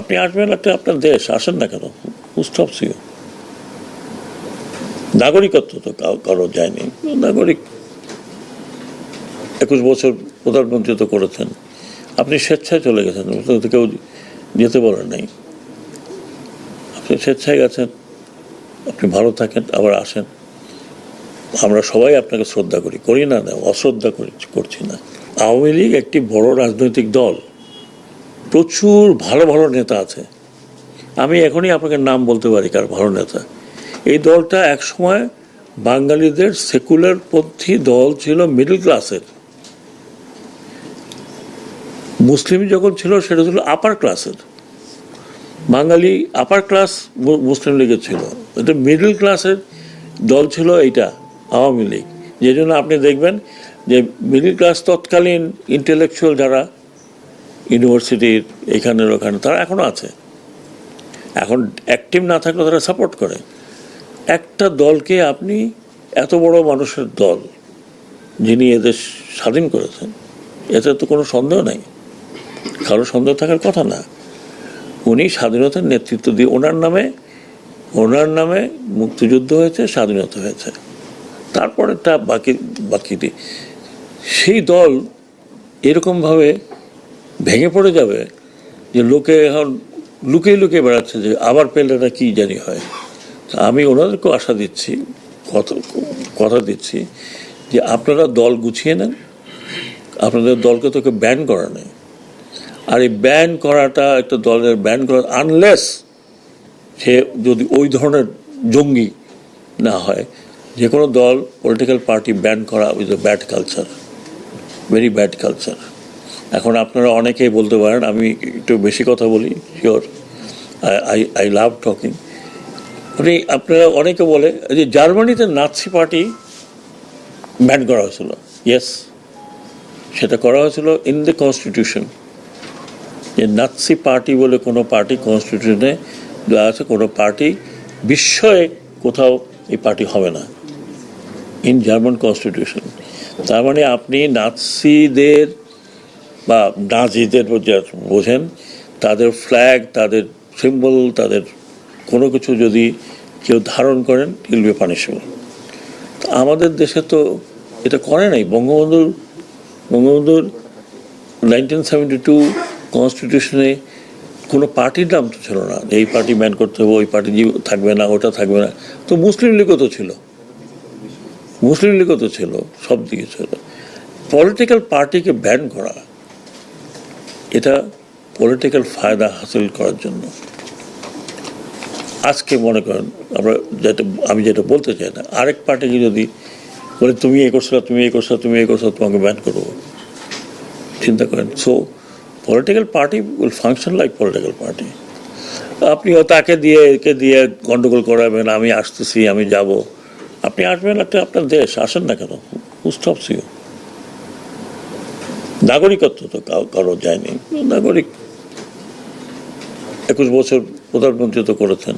আপনি আসবেন একটা আপনার দেশ, আসেন না কেন? হু স্টপস ইউ? নাগরিকত্ব তো কারো যায়নি। নাগরিক 21 বছর প্রধানমন্ত্রী তো করেছেন, আপনি স্বেচ্ছায় চলে গেছেন, কেউ যেতে বলেন নাই। আপনি স্বেচ্ছায় গেছেন, আপনি ভালো থাকেন, আবার আসেন। আমরা সবাই আপনাকে শ্রদ্ধা করি, করি না, না অশ্রদ্ধা করছি না। আওয়ামী লীগ একটি বড় রাজনৈতিক দল, প্রচুর ভালো ভালো নেতা আছে। আমি এখনই আপনাকে নাম বলতে পারি কার ভালো নেতা। এই দলটা একসময় বাঙালিদের সেকুলার পন্থী দল ছিল, মিডল ক্লাসের। মুসলিম যখন ছিল সেটা ছিল আপার ক্লাসের। বাঙালি আপার ক্লাস মুসলিম লীগের ছিল, এটা মিডল ক্লাসের দল ছিল এইটা আওয়ামী লীগ। যে জন্য আপনি দেখবেন যে মিডল ক্লাস তৎকালীন ইন্টেলেকচুয়াল যারা ইউনিভার্সিটির এখানের ওখানে, তারা এখনও আছে। এখন অ্যাক্টিভ না থাকলে তারা সাপোর্ট করে। একটা দলকে আপনি, এত বড় মানুষের দল যিনি এদেশ স্বাধীন করেছেন, এতে তো কোনো সন্দেহ নাই, কারো সন্দেহ থাকার কথা না। উনি স্বাধীনতার নেতৃত্ব দিয়ে, ওনার নামে মুক্তিযুদ্ধ হয়েছে, স্বাধীনতা হয়েছে। তারপরেরটা বাকিটি সেই দল এরকমভাবে ভেঙে পড়ে যাবে যে লোকে এখন লুকিয়ে লুকিয়ে বেড়াচ্ছে যে আবার পেলে না কি জানি হয়। আমি ওনাদেরকেও আশা দিচ্ছি, কথা দিচ্ছি যে আপনারা দল গুছিয়ে নেন। আপনাদের দলকে তোকে ব্যান করা নেই। আর এই ব্যান করাটা, একটা দলের ব্যান করা, আনলেস সে যদি ওই ধরনের জঙ্গি না হয়। যে কোনো দল, পলিটিক্যাল পার্টি ব্যান করা is a bad culture, very bad culture. এখন আপনারা অনেকেই বলতে পারেন আমি একটু বেশি কথা বলি, শিওর, আই লাভ টকিং। আপনারা অনেকে বলে যে জার্মানিতে নাৎসি পার্টি ব্যান করা হয়েছিল। ইয়েস, সেটা করা হয়েছিল ইন দ্য কনস্টিটিউশন, যে নাৎসি পার্টি বলে কোনো পার্টি কনস্টিটিউশনে দেওয়া আছে, কোনো পার্টি বিস্ময়ে কোথাও এই পার্টি হবে না, ইন জার্মান কনস্টিটিউশন। তার মানে আপনি নাৎসিদের বা নাজিদের বোঝেন, তাদের ফ্ল্যাগ, তাদের সিম্বল, তাদের কোনো কিছু যদি কেউ ধারণ করেন, উইল বি পানিশেবল। আমাদের দেশে তো এটা করে নাই। বঙ্গবন্ধুর 1972 কনস্টিটিউশনে কোনো পার্টির নাম তো ছিল না, এই পার্টি ব্যান করতে হবে, ওই পার্টি থাকবে না, ওটা থাকবে না। তো মুসলিম লীগও তো ছিল, সব দিকে ছিল। পলিটিক্যাল পার্টিকে ব্যান করা, এটা পলিটিক্যাল ফায়দা হাসিল করার জন্য। আজকে মনে করেন আমি যেটা বলতে চাই না, আরেক পার্টিকে যদি বলে তুমি এই করছো, তোমাকে ব্যান করবো, চিন্তা করেন। So political party will function like political party. আপনিও তাকে দিয়ে একে দিয়ে গন্ডগোল করাবেন, আমি আসতেছি, আমি যাব। আপনি আসবেন একটা আপনার দেশ, আসেন না কেন? হু স্টপস ইউ? নাগরিকত্ব তো কারো যায়নি। নাগরিক 21 বছর প্রধানমন্ত্রী তো করেছেন,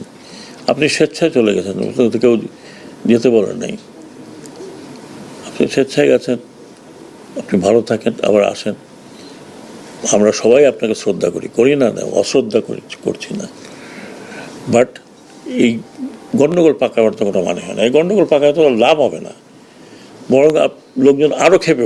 আপনি স্বেচ্ছায় চলে গেছেন, কেউ যেতে বলেন নাই। আপনি স্বেচ্ছায় গেছেন, আপনি ভালো থাকেন, আবার আসেন। আমরা সবাই আপনাকে শ্রদ্ধা করি না, না অশ্রদ্ধা করছি না। বাট এই গণ্ডগোল পাকাবার তো কোনো মানে হয় না। এই গণ্ডগোল পাকায় তো লাভ হবে না, বরং লোকজন আরও খেপে